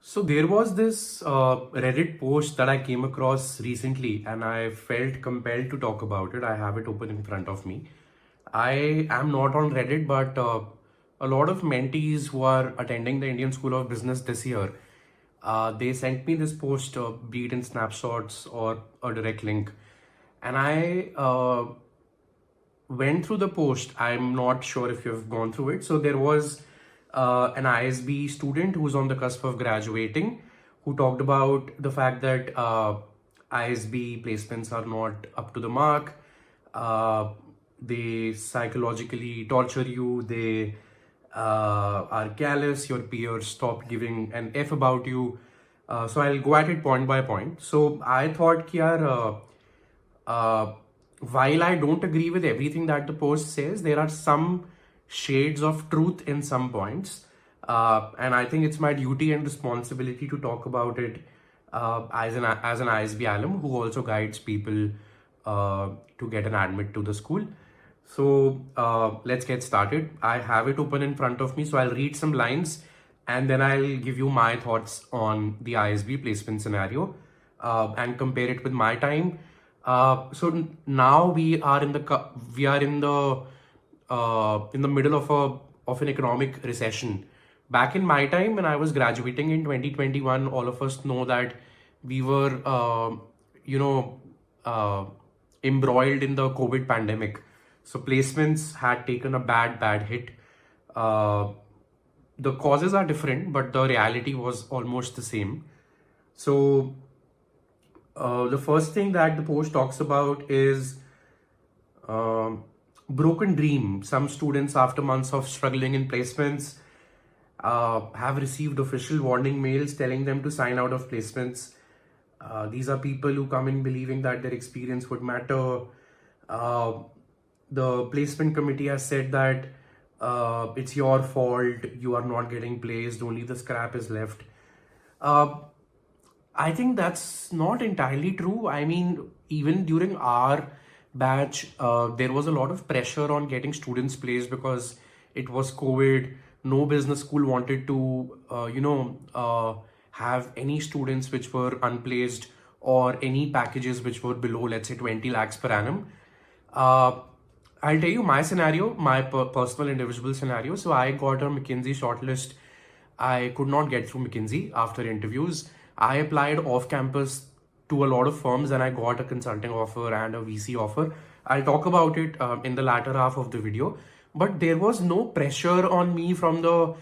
So there was this Reddit post that I came across recently, and I felt compelled to talk about it. I have it open in front of me. I am not on Reddit, but a lot of mentees who are attending the Indian School of Business this year, they sent me this post, be it in snapshots or a direct link, and I went through the post. I'm not sure if you've gone through it. So there was an ISB student who's on the cusp of graduating who talked about the fact that ISB placements are not up to the mark. They psychologically torture you. They are callous. Your peers stop giving an F about you. So I'll go at it point by point. So I thought, कि यार, while I don't agree with everything that the post says, there are some shades of truth in some points. And I think it's my duty and responsibility to talk about it as an ISB alum who also guides people to get an admit to the school. So let's get started. I have it open in front of me, so I'll read some lines and then I'll give you my thoughts on the ISB placement scenario and compare it with my time. So now we are in the middle of an economic recession. Back in my time, when I was graduating in 2021, all of us know that we were embroiled in the COVID pandemic. So placements had taken a bad hit. The causes are different, but the reality was almost the same. So the first thing that the post talks about is broken dream. Some students, after months of struggling in placements, have received official warning mails telling them to sign out of placements. These are people who come in believing that their experience would matter. The placement committee has said that it's your fault, you are not getting placed, only the scrap is left. I think that's not entirely true. I mean, even during our batch, there was a lot of pressure on getting students placed because it was COVID. No business school wanted to, have any students which were unplaced or any packages which were below, let's say, 20 lakhs per annum. I'll tell you my scenario, my personal individual scenario. So I got a McKinsey shortlist. I could not get through McKinsey after interviews. I applied off campus to a lot of firms and I got a consulting offer and a VC offer. I'll talk about it in the latter half of the video. But there was no pressure on me from the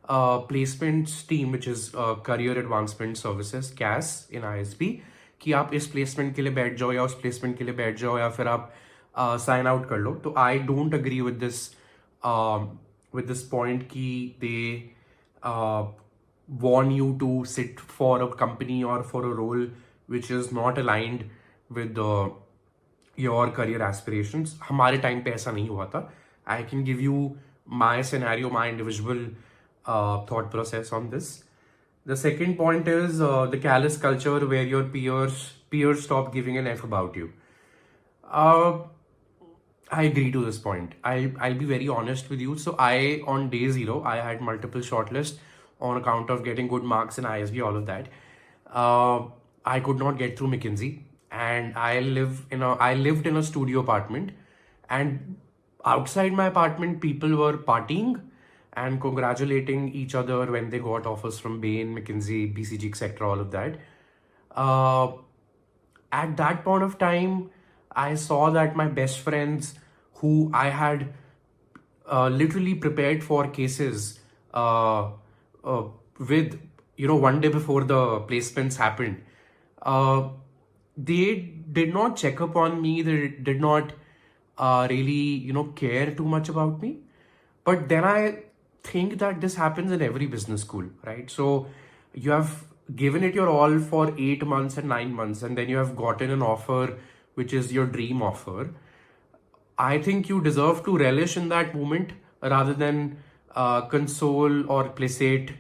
placements team, which is Career Advancement Services, CAS in ISB, कि आप इस placement के लिए बैठ जाओ या उस placement के लिए बैठ जाओ या फिर आप sign out कर लो. तो I don't agree with this point कि they warn you to sit for a company or for a role which is not aligned with your career aspirations. हमारे time पे ऐसा नहीं हुआ था. I can give you my scenario, my individual thought process on this. The second point is the callous culture where your peers stop giving an F about you. I agree to this point. I'll be very honest with you. So on day zero, I had multiple shortlists on account of getting good marks in ISB, all of that. I could not get through McKinsey, and I lived in a studio apartment, and outside my apartment, people were partying and congratulating each other when they got offers from Bain, McKinsey, BCG, etc., all of that. At that point of time, I saw that my best friends, who I had literally prepared for cases with, one day before the placements happened, they did not check up on me. They did not really, care too much about me. But then I think that this happens in every business school, right? So you have given it your all for 8 months and 9 months, and then you have gotten an offer which is your dream offer. I think you deserve to relish in that moment rather than console or placate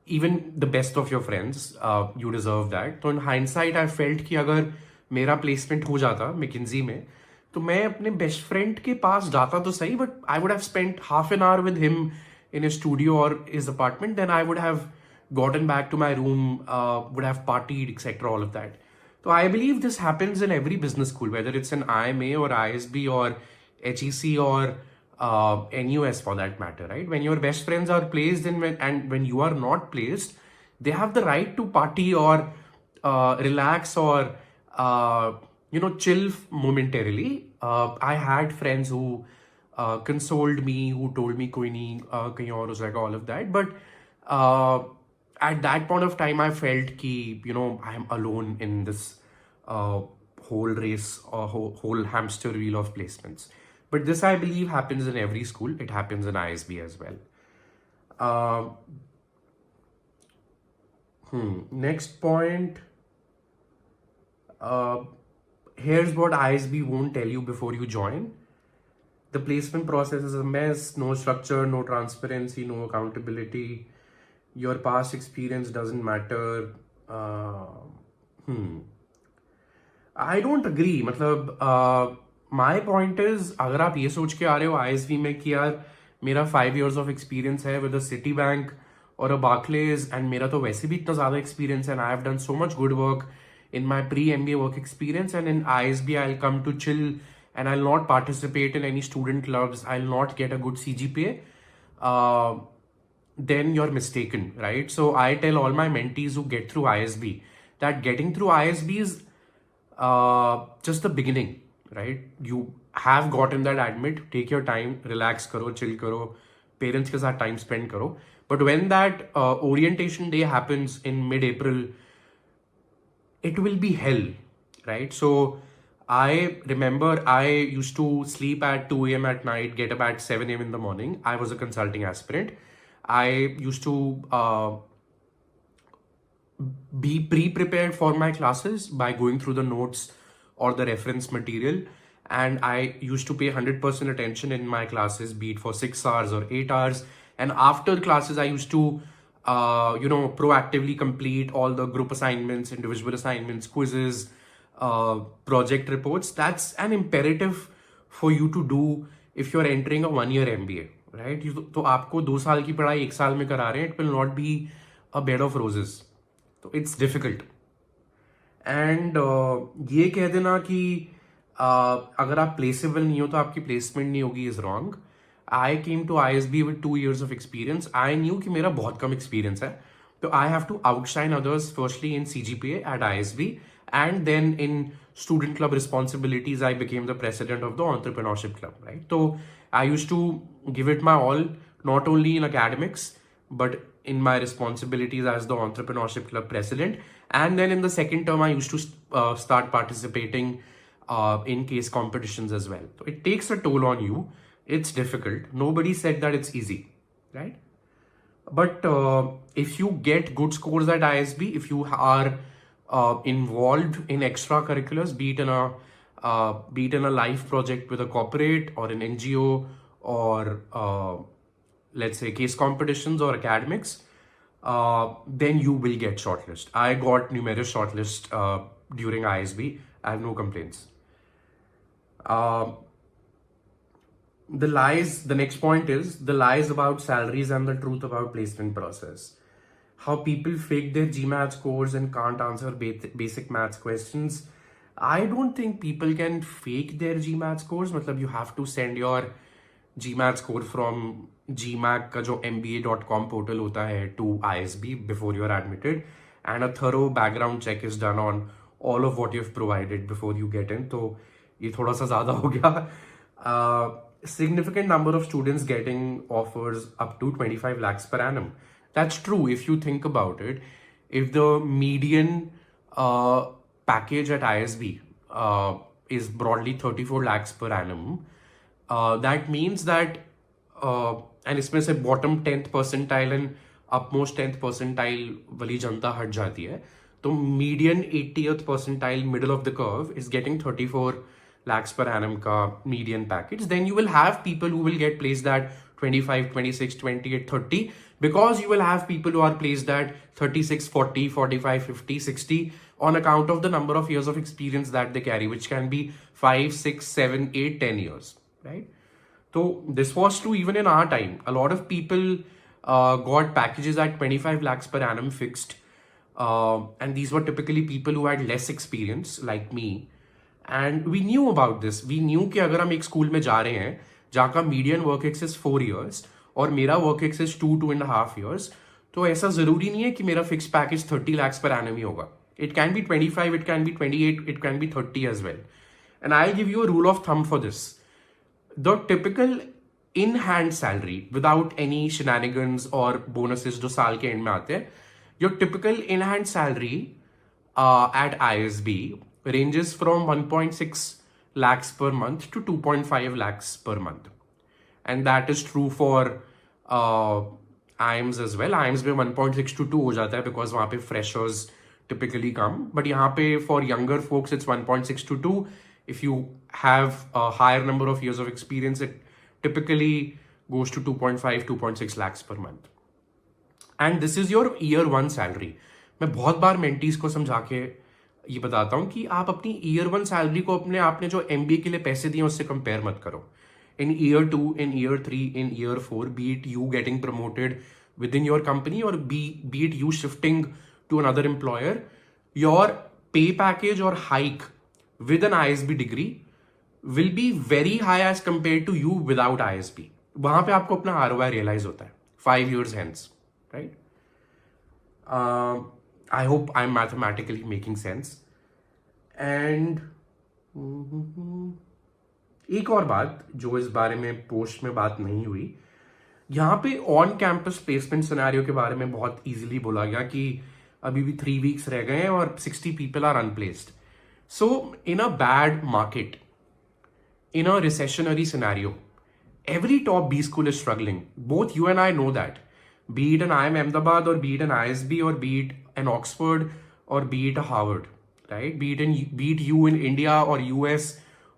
even the best of your friends. You deserve that. So in hindsight, I felt कि अगर मेरा placement हो जाता McKinsey में, तो मैं अपने best friend के पास जाता तो सही, but I would have spent half an hour with him in his studio or his apartment. Then I would have gotten back to my room, would have partied, etc. All of that. So I believe this happens in every business school, whether it's an IMA or ISB or HEC or NUS for that matter, right? When your best friends are placed and when you are not placed, they have the right to party or relax or chill momentarily. I had friends who consoled me, who told me koi nahi, kahin aur ho jayega, all of that. But at that point of time, I felt ki, I am alone in this whole race or whole hamster wheel of placements. But this, I believe, happens in every school. It happens in ISB as well. Next point. Here's what ISB won't tell you before you join. The placement process is a mess. No structure, no transparency, no accountability. Your past experience doesn't matter. I don't agree. मतलब my point is, अगर आप ये सोच के आ रहे हो ISB में कि यार मेरा 5 years of experience है with a Citibank or a Barclays and मेरा तो वैसे भी इतना ज़्यादा experience and I have done so much good work in my pre-MBA work experience, and in ISB I'll come to chill and I'll not participate in any student clubs, I'll not get a good CGPA, then you're mistaken, right? So I tell all my mentees who get through ISB that getting through ISB is just the beginning, right? You have gotten that admit, take your time, relax karo, chill karo, parents ke saath time spend karo. But when that orientation day happens in mid-April, it will be hell, right? So I remember I used to sleep at 2 a.m. at night, get up at 7 a.m. in the morning. I was a consulting aspirant. I used to be pre-prepared for my classes by going through the notes or the reference material. And I used to pay 100% attention in my classes, be it for 6 hours or 8 hours. And after classes, I used to proactively complete all the group assignments, individual assignments, quizzes, project reports. That's an imperative for you to do if you're entering a 1-year MBA, right? तो आपको 2 साल की पढ़ाई 1 साल में करा रहे हैं, it will not be a bed of roses. So it's difficult. And ये कह देना कि अगर आप placeable नहीं हो तो आपकी placement नहीं होगी is wrong. I came to ISB with 2 years of experience. I knew कि मेरा बहुत कम experience है. So I have to outshine others firstly in CGPA at ISB, and then in student club responsibilities, I became the president of the Entrepreneurship Club, right? So I used to give it my all, not only in academics, but in my responsibilities as the Entrepreneurship Club president. And then in the second term, I used to start participating in case competitions as well. So it takes a toll on you. It's difficult. Nobody said that it's easy, right? But if you get good scores at ISB, if you are involved in extracurriculars, be it in a life project with a corporate or an NGO or let's say case competitions or academics, then you will get shortlist. I got numerous shortlist during ISB. I have no complaints. The next point is the lies about salaries and the truth about placement process. How people fake their GMAT scores and can't answer basic maths questions. I don't think people can fake their GMAT scores. मतलब you have to send your GMAT score from GMAT का जो MBA.com portal होता है to ISB before you are admitted, and a thorough background check is done on all of what you've provided before you get in. तो ये थोड़ा सा ज़्यादा हो गया. Significant number of students getting offers up to 25 lakhs per annum. That's true if you think about it. If the median package at ISB is broadly 34 lakhs per annum, that means that, and इसमें से bottom 10th percentile and upmost 10th percentile वाली जनता हट जाती है, तो median 80th percentile middle of the curve is getting 34 lakhs per annum ka median package. Then you will have people who will get placed at 25, 26, 28, 30, because you will have people who are placed at 36, 40, 45, 50, 60 on account of the number of years of experience that they carry, which can be 5, 6, 7, 8, 10 years, right? So this was true even in our time. A lot of people got packages at 25 lakhs per annum fixed. And these were typically people who had less experience like me. And we knew about this. We knew कि अगर हम एक school में जा रहे हैं जहाँ का मीडियन वर्क एक्स 4 years और मेरा वर्क एक्स 2.5 years, तो ऐसा जरूरी नहीं है कि मेरा fix package 30 lakhs per annum ही होगा. It can be 25, it can be 28, it can be 30 as well. And I'll give you a rule of thumb for this. The typical in-hand salary without any shenanigans or bonuses जो साल के and में आते हैं, your typical in-hand salary at ISB ranges from 1.6 lakhs per month to 2.5 lakhs per month. And that is true for IIMs as well. IIMs में 1.6 to 2 हो जाता है because वहाँ पे freshers typically come. But यहाँ पे for younger folks it's 1.6 to 2. If you have a higher number of years of experience, it typically goes to 2.5, 2.6 lakhs per month. And this is your year 1 salary. मैं बहुत बार mentees को समझा के ये बताता हूँ कि आप अपनी year 1 salary को अपने आपने जो MBA के लिए पैसे दिए उससे compare मत करो. In year 2, in year 3, in year 4, be it you getting promoted within your company or be it you shifting to another employer, your pay package or hike with an ISB degree will be very high as compared to you without ISB. वहां पे आपको अपना ROI realize होता है 5 years hence, right? I hope I'm mathematically making sense. And एक और बात जो इस बारे में पोस्ट में बात नहीं हुई, यहाँ पे ऑन कैंपस प्लेसमेंट सिनेरियो के बारे में बहुत इजीली बोला गया कि अभी भी 3 weeks रह गए हैं और 60 people are unplaced. So in a bad market, in a recessionary scenario, every top B school is struggling. Both you and I know that. Be it an IIM Ahmedabad or be it an ISB or be it an Oxford or be it a Harvard, right? Be it you in India or US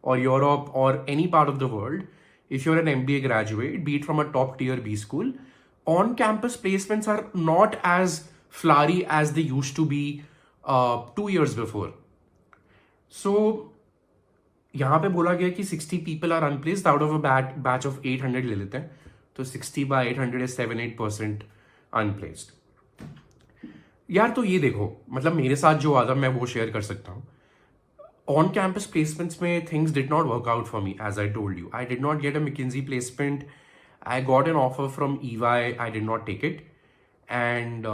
or Europe or any part of the world, if you're an MBA graduate, be it from a top tier B school, on-campus placements are not as flowery as they used to be 2 years before. So, यहाँ पे बोला गया कि 60 people are unplaced out of a batch of 800 ले लेते हैं, तो 60 by 800 is 7-8% unplaced. यार तो ये देखो, मतलब मेरे साथ जो आदम मैं वो शेयर कर सकता हूँ. On campus placements में things did not work out for me, as I told you. I did not get a McKinsey placement. I got an offer from EY. I did not take it. And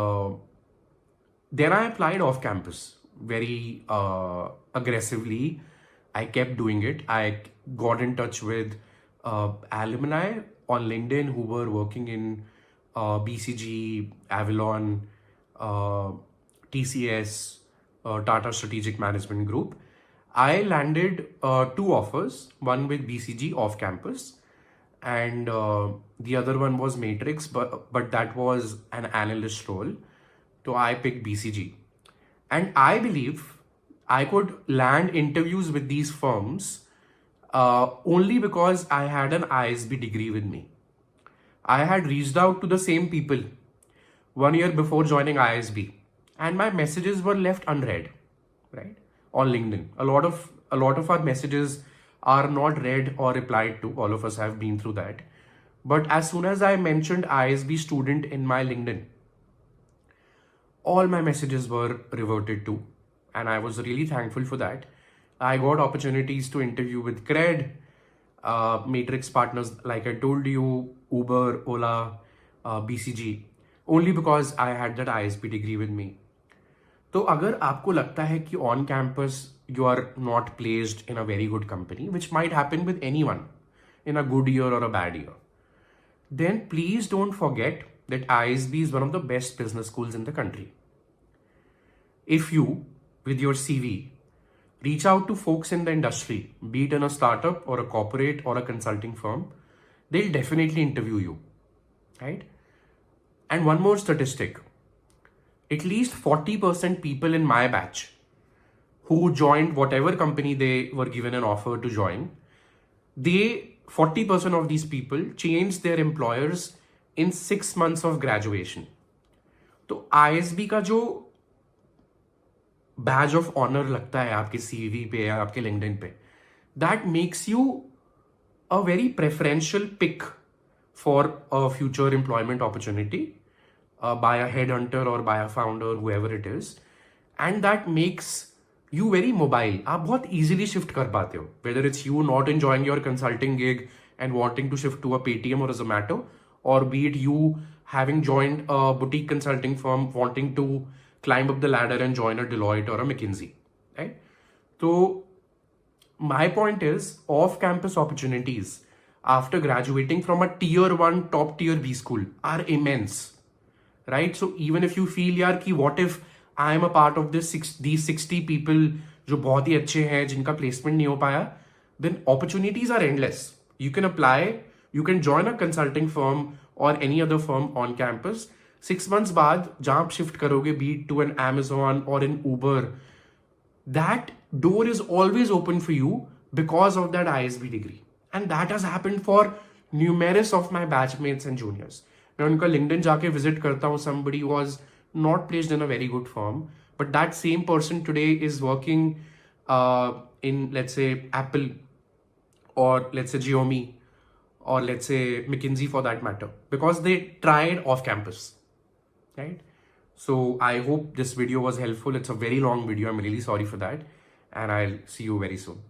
then I applied off campus very aggressively. I kept doing it. I got in touch with alumni on LinkedIn who were working in BCG, Avalon, TCS, Tata Strategic Management Group. I landed 2 offers, one with BCG off campus and the other one was Matrix, but that was an analyst role. So I picked BCG. And I believe I could land interviews with these firms only because I had an ISB degree with me. I had reached out to the same people 1 year before joining ISB and my messages were left unread, right? On LinkedIn. A lot of our messages are not read or replied to. All of us have been through that. But as soon as I mentioned ISB student in my LinkedIn, all my messages were reverted to. And I was really thankful for that. I got opportunities to interview with Cred, Matrix partners, like I told you, Uber, Ola, BCG, only because I had that ISB degree with me. तो अगर आपको लगता है कि on campus you are not placed in a very good company, which might happen with anyone in a good year और a bad year, then please don't forget that ISB is one of the best business schools in the country. If you, with your CV, reach out to folks in the industry, be it in a startup or a corporate or a consulting firm, they'll definitely interview you, right? And one more statistic. At least 40% people in my batch who joined whatever company they were given an offer to join, 40% of these people changed their employers in 6 months of graduation. तो ISB का जो badge of honor लगता है आपके CV पे या आपके LinkedIn पे, that makes you a very preferential pick for a future employment opportunity by a headhunter or by a founder, whoever it is. And that makes you very mobile. आप बहुत easily shift कर पाते हो. Whether it's you not enjoying your consulting gig and wanting to shift to a Paytm or a Zomato, or be it you having joined a boutique consulting firm wanting to climb up the ladder and join a Deloitte or a McKinsey, right? So my point is, off-campus opportunities after graduating from a tier 1 top tier B school are immense, right? So even if you feel यार कि what if I am a part of these 60 people जो बहुत ही अच्छे हैं जिनका placement नहीं हो पाया, then opportunities are endless. You can apply, you can join a consulting firm or any other firm on campus. 6 months बाद जहाँ आप shift करोगे, be it to an Amazon or an Uber, that door is always open for you because of that ISB degree. And that has happened for numerous of my batchmates and juniors. मैं उनका LinkedIn जाके visit करता हूँ. Somebody was not placed in a very good firm, but that same person today is working in, let's say, Apple, or let's say Xiaomi, or let's say McKinsey for that matter, because they tried off campus, right? So I hope this video was helpful. It's a very long video. I'm really sorry for that. And I'll see you very soon.